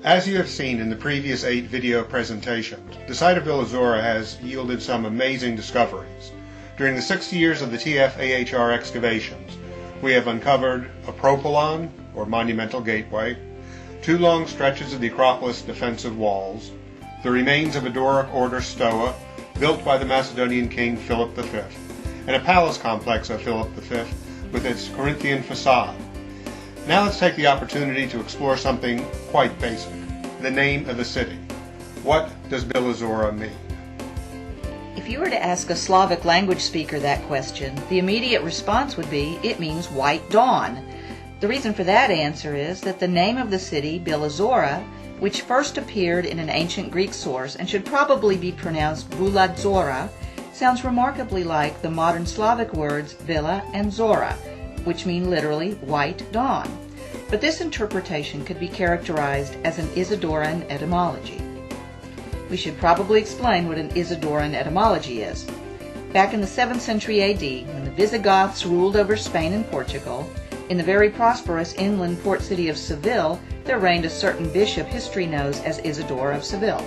As you have seen in the previous 8 video presentations, the site of Bilazora has yielded some amazing discoveries. During the 60 years of the TFAHR excavations, we have uncovered a propylon, or monumental gateway, 2 long stretches of the Acropolis defensive walls, the remains of a Doric order stoa built by the Macedonian king Philip V, and a palace complex of Philip V with its Corinthian facade. Now let's take the opportunity to explore something quite basic, the name of the city. What does Bylazora mean? If you were to ask a Slavic language speaker that question, the immediate response would be, it means white dawn. The reason for that answer is that the name of the city, Bylazora, which first appeared in an ancient Greek source and should probably be pronounced Bylazora, sounds remarkably like the modern Slavic words Bila and Zora, which mean literally white dawn. But this interpretation could be characterized as an Isidoran etymology. We should probably explain what an Isidoran etymology is. Back in the 7th century AD, when the Visigoths ruled over Spain and Portugal, in the very prosperous inland port city of Seville, there reigned a certain bishop history knows as Isidore of Seville.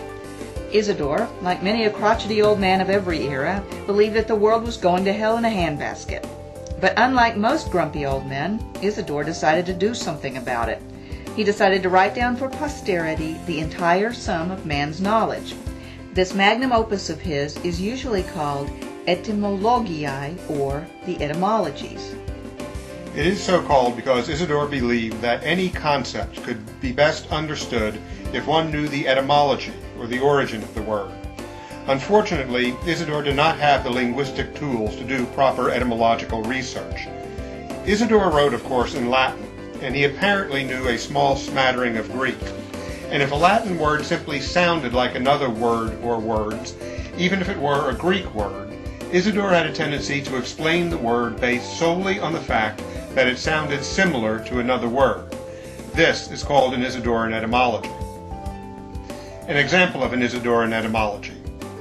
Isidore, like many a crotchety old man of every era, believed that the world was going to hell in a handbasket. But unlike most grumpy old men, Isidore decided to do something about it. He decided to write down for posterity the entire sum of man's knowledge. This magnum opus of his is usually called Etymologiae, or the etymologies. It is so called because Isidore believed that any concept could be best understood if one knew the etymology, or the origin of the word. Unfortunately, Isidore did not have the linguistic tools to do proper etymological research. Isidore wrote, of course, in Latin, and he apparently knew a small smattering of Greek. And if a Latin word simply sounded like another word or words, even if it were a Greek word, Isidore had a tendency to explain the word based solely on the fact that it sounded similar to another word. This is called an Isidoran etymology. An example of an Isidoran etymology.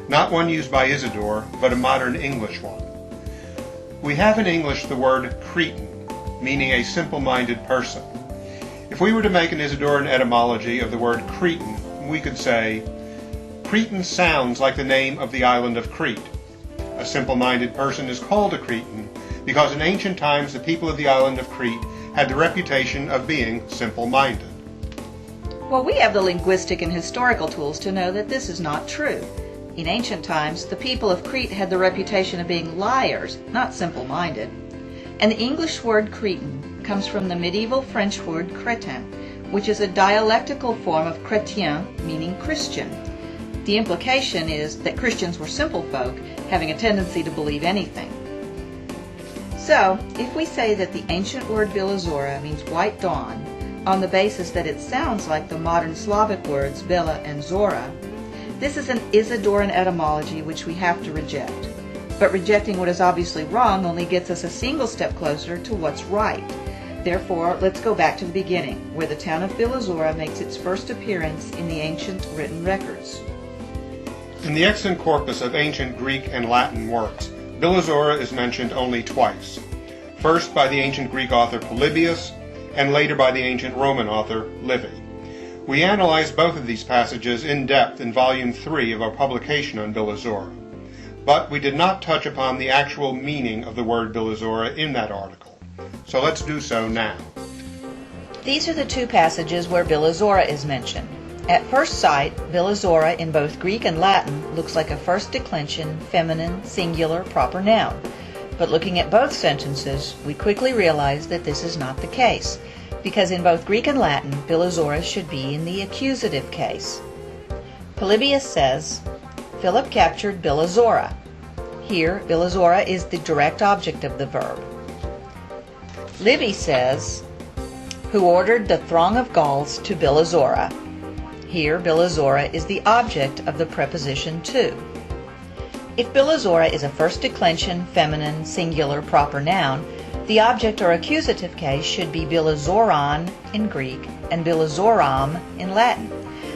Not one used by Isidore, but a modern English one. We have in English the word Cretan, meaning a simple-minded person. If we were to make an Isidoran etymology of the word Cretan, we could say, Cretan sounds like the name of the island of Crete. A simple-minded person is called a Cretan because in ancient times the people of the island of Crete had the reputation of being simple-minded. Well, we have the linguistic and historical tools to know that this is not true. In ancient times, the people of Crete had the reputation of being liars, not simple-minded. And the English word Cretan comes from the medieval French word crétin, which is a dialectical form of chrétien, meaning Christian. The implication is that Christians were simple folk, having a tendency to believe anything. So, if we say that the ancient word Bylazora means white dawn, on the basis that it sounds like the modern Slavic words Bila and Zora, this is an Isidoran etymology which we have to reject. But rejecting what is obviously wrong only gets us a single step closer to what's right. Therefore, let's go back to the beginning, where the town of Bylazora makes its first appearance in the ancient written records. In the excellent corpus of ancient Greek and Latin works, Bylazora is mentioned only twice. First by the ancient Greek author Polybius, and later by the ancient Roman author Livy. We analyzed both of these passages in depth in Volume 3 of our publication on Bylazora. But we did not touch upon the actual meaning of the word Bylazora in that article. So let's do so now. These are the 2 passages where Bylazora is mentioned. At first sight, Bylazora in both Greek and Latin looks like a first declension, feminine, singular, proper noun. But looking at both sentences, we quickly realize that this is not the case, because in both Greek and Latin, Bylazora should be in the accusative case. Polybius says, Philip captured Bylazora. Here, Bylazora is the direct object of the verb. Livy says, who ordered the throng of Gauls to Bylazora. Here, Bylazora is the object of the preposition to. If Bylazora is a first declension, feminine, singular, proper noun, the object or accusative case should be Bylazoran in Greek and Bylazoram in Latin.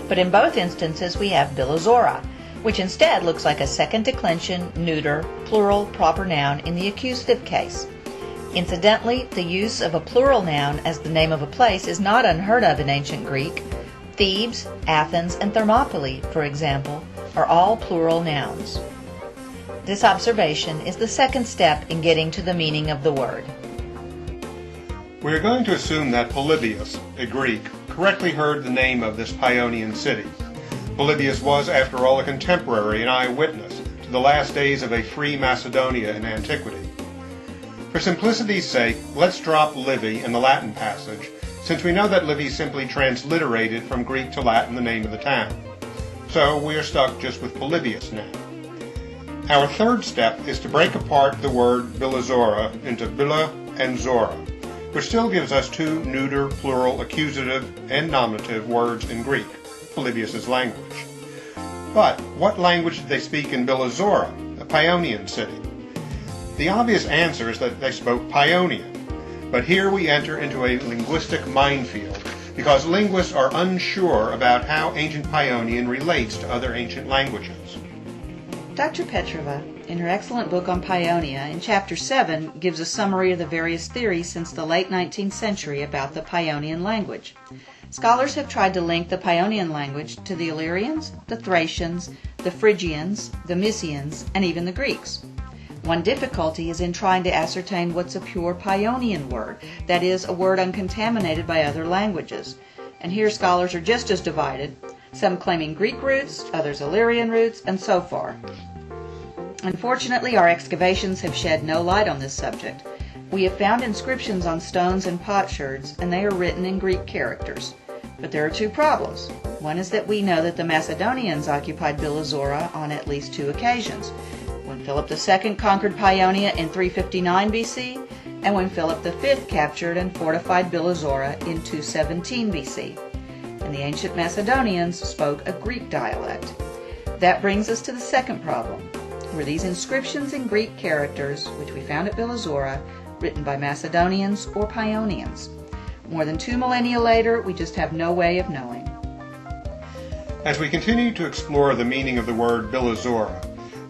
But in both instances we have Bylazora, which instead looks like a second declension, neuter, plural, proper noun in the accusative case. Incidentally, the use of a plural noun as the name of a place is not unheard of in ancient Greek. Thebes, Athens, and Thermopylae, for example, are all plural nouns. This observation is the second step in getting to the meaning of the word. We are going to assume that Polybius, a Greek, correctly heard the name of this Paionian city. Polybius was, after all, a contemporary and eyewitness to the last days of a free Macedonia in antiquity. For simplicity's sake, let's drop Livy in the Latin passage, since we know that Livy simply transliterated from Greek to Latin the name of the town. So we are stuck just with Polybius now. Our third step is to break apart the word Bylazora into Bila and Zora, which still gives us two neuter, plural, accusative, and nominative words in Greek, Polybius's language. But what language did they speak in Bylazora, a Paeonian city? The obvious answer is that they spoke Paeonian. But here we enter into a linguistic minefield, because linguists are unsure about how ancient Paeonian relates to other ancient languages. Dr. Petrova, in her excellent book on Paeonia, in Chapter 7, gives a summary of the various theories since the late 19th century about the Paeonian language. Scholars have tried to link the Paeonian language to the Illyrians, the Thracians, the Phrygians, the Mysians, and even the Greeks. One difficulty is in trying to ascertain what's a pure Paeonian word, that is, a word uncontaminated by other languages. And here scholars are just as divided, some claiming Greek roots, others Illyrian roots, and so forth. Unfortunately, our excavations have shed no light on this subject. We have found inscriptions on stones and potsherds, and they are written in Greek characters. But there are two problems. One is that we know that the Macedonians occupied Bylazora on at least two occasions, when Philip II conquered Paeonia in 359 BC, and when Philip V captured and fortified Bylazora in 217 BC. And the ancient Macedonians spoke a Greek dialect. That brings us to the second problem. Were these inscriptions in Greek characters, which we found at Bylazora, written by Macedonians or Paeonians? More than 2 millennia later, we just have no way of knowing. As we continue to explore the meaning of the word Bylazora,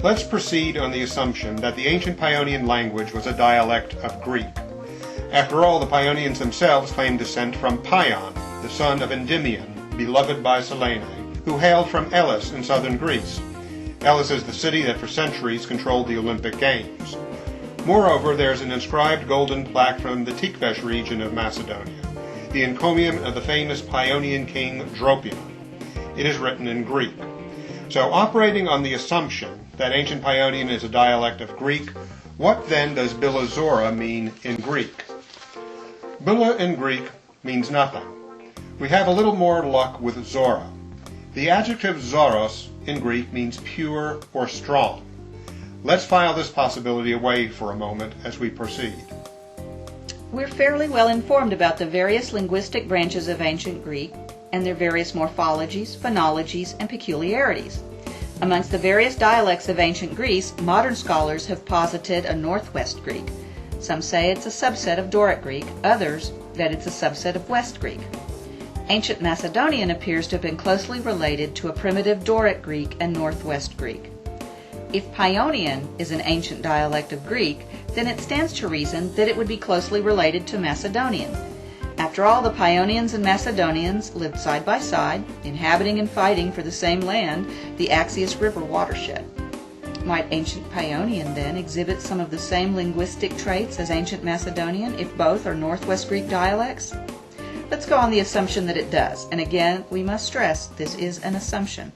let's proceed on the assumption that the ancient Paeonian language was a dialect of Greek. After all, the Paeonians themselves claimed descent from Paion, the son of Endymion, beloved by Selene, who hailed from Elis in southern Greece. Elis is the city that for centuries controlled the Olympic Games. Moreover, there is an inscribed golden plaque from the TFAHR region of Macedonia, the encomium of the famous Paeonian king Dropion. It is written in Greek. So, operating on the assumption that ancient Paeonian is a dialect of Greek, what then does Bylazora mean in Greek? Byla in Greek means nothing. We have a little more luck with Zora. The adjective zoros in Greek means pure or strong. Let's file this possibility away for a moment as we proceed. We're fairly well informed about the various linguistic branches of ancient Greek and their various morphologies, phonologies, and peculiarities. Amongst the various dialects of ancient Greece, modern scholars have posited a Northwest Greek. Some say it's a subset of Doric Greek, others that it's a subset of West Greek. Ancient Macedonian appears to have been closely related to a primitive Doric Greek and Northwest Greek. If Paeonian is an ancient dialect of Greek, then it stands to reason that it would be closely related to Macedonian. After all, the Paeonians and Macedonians lived side by side, inhabiting and fighting for the same land, the Axius River watershed. Might ancient Paeonian then exhibit some of the same linguistic traits as ancient Macedonian if both are Northwest Greek dialects? Let's go on the assumption that it does, and again, we must stress this is an assumption.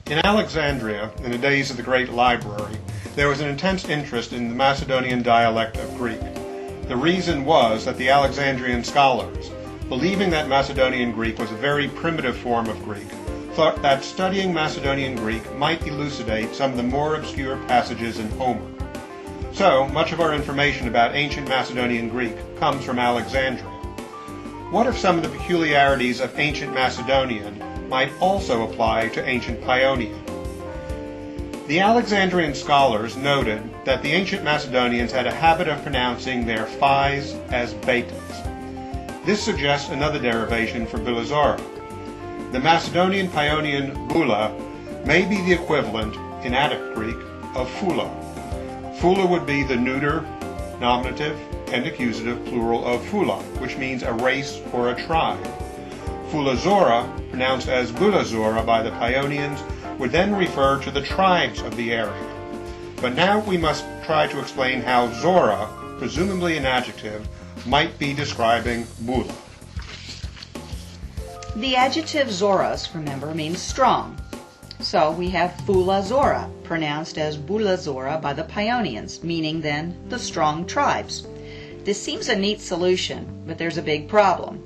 In Alexandria, in the days of the Great Library, there was an intense interest in the Macedonian dialect of Greek. The reason was that the Alexandrian scholars, believing that Macedonian Greek was a very primitive form of Greek, thought that studying Macedonian Greek might elucidate some of the more obscure passages in Homer. So, much of our information about ancient Macedonian Greek comes from Alexandria. What if some of the peculiarities of ancient Macedonian might also apply to ancient Paeonian? The Alexandrian scholars noted that the ancient Macedonians had a habit of pronouncing their phs as betas. This suggests another derivation for Bilazora. The Macedonian Paeonian bula may be the equivalent, in Attic Greek, of phula. Phula would be the neuter, nominative, and accusative plural of phula, which means a race or a tribe. Bylazora, pronounced as Bylazora by the Paeonians, would then refer to the tribes of the area. But now we must try to explain how Zora, presumably an adjective, might be describing Bula. The adjective zoros, remember, means strong. So we have Bylazora, pronounced as Bylazora by the Paionians, meaning then the strong tribes. This seems a neat solution, but there's a big problem.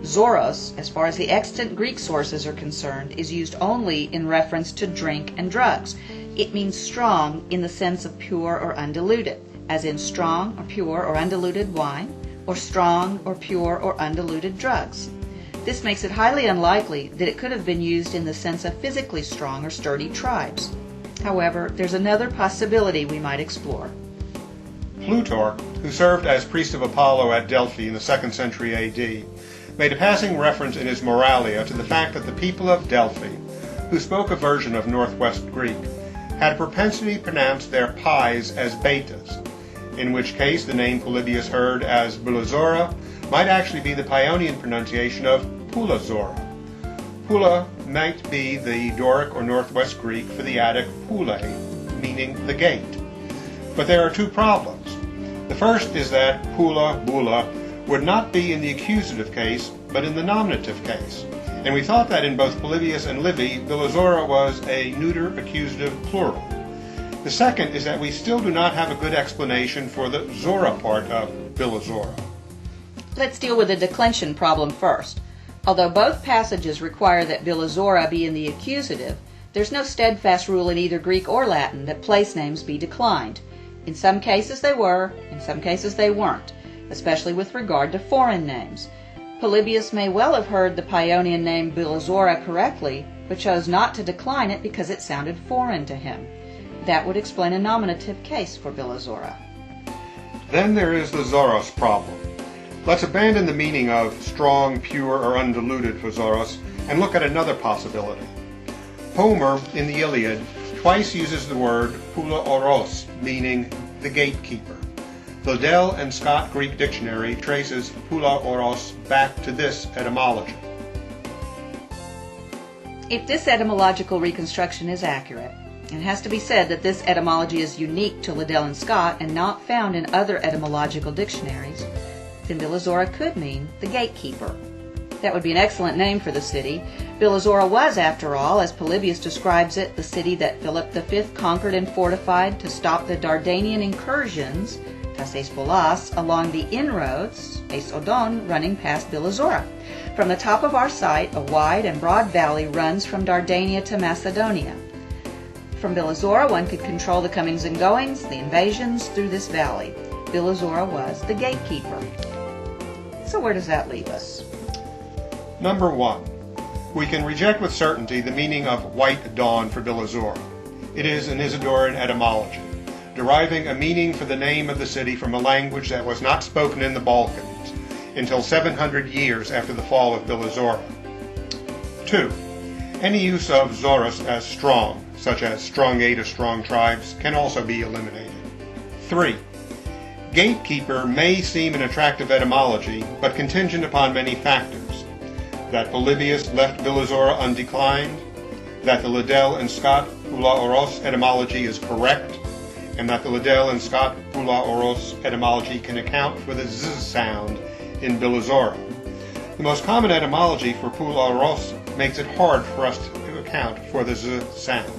Zoros, as far as the extant Greek sources are concerned, is used only in reference to drink and drugs. It means strong in the sense of pure or undiluted, as in strong or pure or undiluted wine, or strong or pure or undiluted drugs. This makes it highly unlikely that it could have been used in the sense of physically strong or sturdy tribes. However, there's another possibility we might explore. Plutarch, who served as priest of Apollo at Delphi in the 2nd century AD, made a passing reference in his Moralia to the fact that the people of Delphi, who spoke a version of Northwest Greek, had a propensity to pronounce their pies as betas, in which case the name Polybius heard as Bylazora might actually be the Paeonian pronunciation of Pulazora. Pula might be the Doric or Northwest Greek for the Attic pule, meaning the gate. But there are two problems. The first is that pula, bula, would not be in the accusative case, but in the nominative case. And we thought that in both Polybius and Livy, Bilazora was a neuter accusative plural. The second is that we still do not have a good explanation for the Zora part of Bilazora. Let's deal with the declension problem first. Although both passages require that Bilazora be in the accusative, there's no steadfast rule in either Greek or Latin that place names be declined. In some cases they were, in some cases they weren't, especially with regard to foreign names. Polybius may well have heard the Paeonian name Bylazora correctly, but chose not to decline it because it sounded foreign to him. That would explain a nominative case for Bilazora. Then there is the Zoros problem. Let's abandon the meaning of strong, pure, or undiluted for Zoros and look at another possibility. Homer, in the Iliad, twice uses the word pula oros, meaning the gatekeeper. Liddell and Scott Greek Dictionary traces pula oros back to this etymology. If this etymological reconstruction is accurate, and it has to be said that this etymology is unique to Liddell and Scott and not found in other etymological dictionaries, then Bilazora could mean the gatekeeper. That would be an excellent name for the city. Bilazora was, after all, as Polybius describes it, the city that Philip V conquered and fortified to stop the Dardanian incursions, Tasses Bolas, along the inroads, Es Odon, running past Bilazora. From the top of our site, a wide and broad valley runs from Dardania to Macedonia. From Bilazora, one could control the comings and goings, the invasions, through this valley. Bilazora was the gatekeeper. So where does that leave us? Number 1. We can reject with certainty the meaning of white dawn for Bilazora. It is an Isidoran etymology, deriving a meaning for the name of the city from a language that was not spoken in the Balkans until 700 years after the fall of Bilazora. 2. Any use of Zoros as strong, such as strong eight or strong tribes, can also be eliminated. 3. Gatekeeper may seem an attractive etymology, but contingent upon many factors. That Polybius left Bilazora undeclined, that the Liddell and Scott Pula Oros etymology is correct, and that the Liddell and Scott Pula Oros etymology can account for the Z sound in Bilazora. The most common etymology for Pula Oros makes it hard for us to account for the Z sound.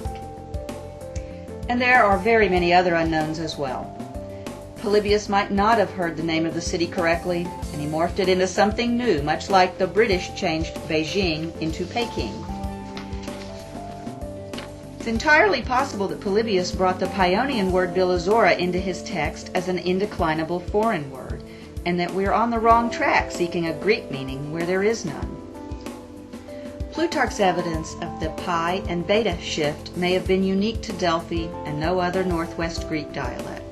And there are very many other unknowns as well. Polybius might not have heard the name of the city correctly, and he morphed it into something new, much like the British changed Beijing into Peking. It's entirely possible that Polybius brought the Paeonian word Bilazora into his text as an indeclinable foreign word, and that we're on the wrong track seeking a Greek meaning where there is none. Plutarch's evidence of the pi and beta shift may have been unique to Delphi and no other Northwest Greek dialect.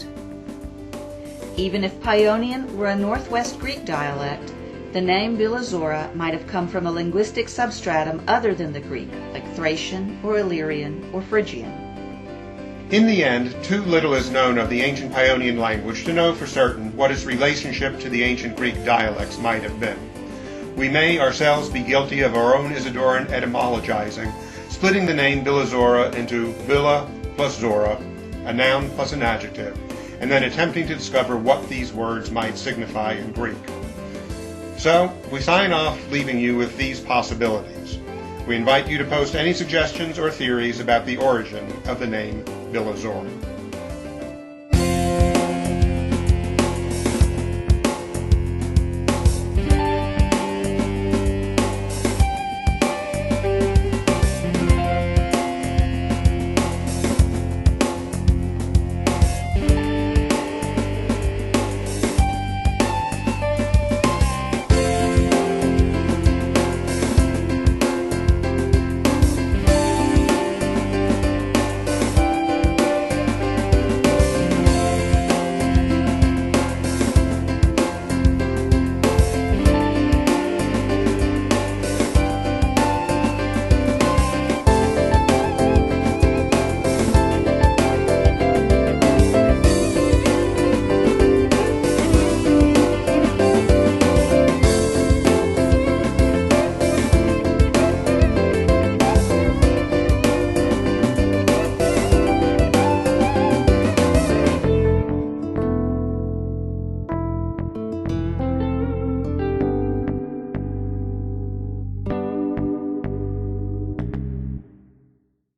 Even if Paeonian were a Northwest Greek dialect, the name Bylazora might have come from a linguistic substratum other than the Greek, like Thracian or Illyrian or Phrygian. In the end, too little is known of the ancient Paeonian language to know for certain what its relationship to the ancient Greek dialects might have been. We may ourselves be guilty of our own Isidoran etymologizing, splitting the name Bylazora into Bila plus Zora, a noun plus an adjective, and then attempting to discover what these words might signify in Greek. So, we sign off leaving you with these possibilities. We invite you to post any suggestions or theories about the origin of the name Bilazora.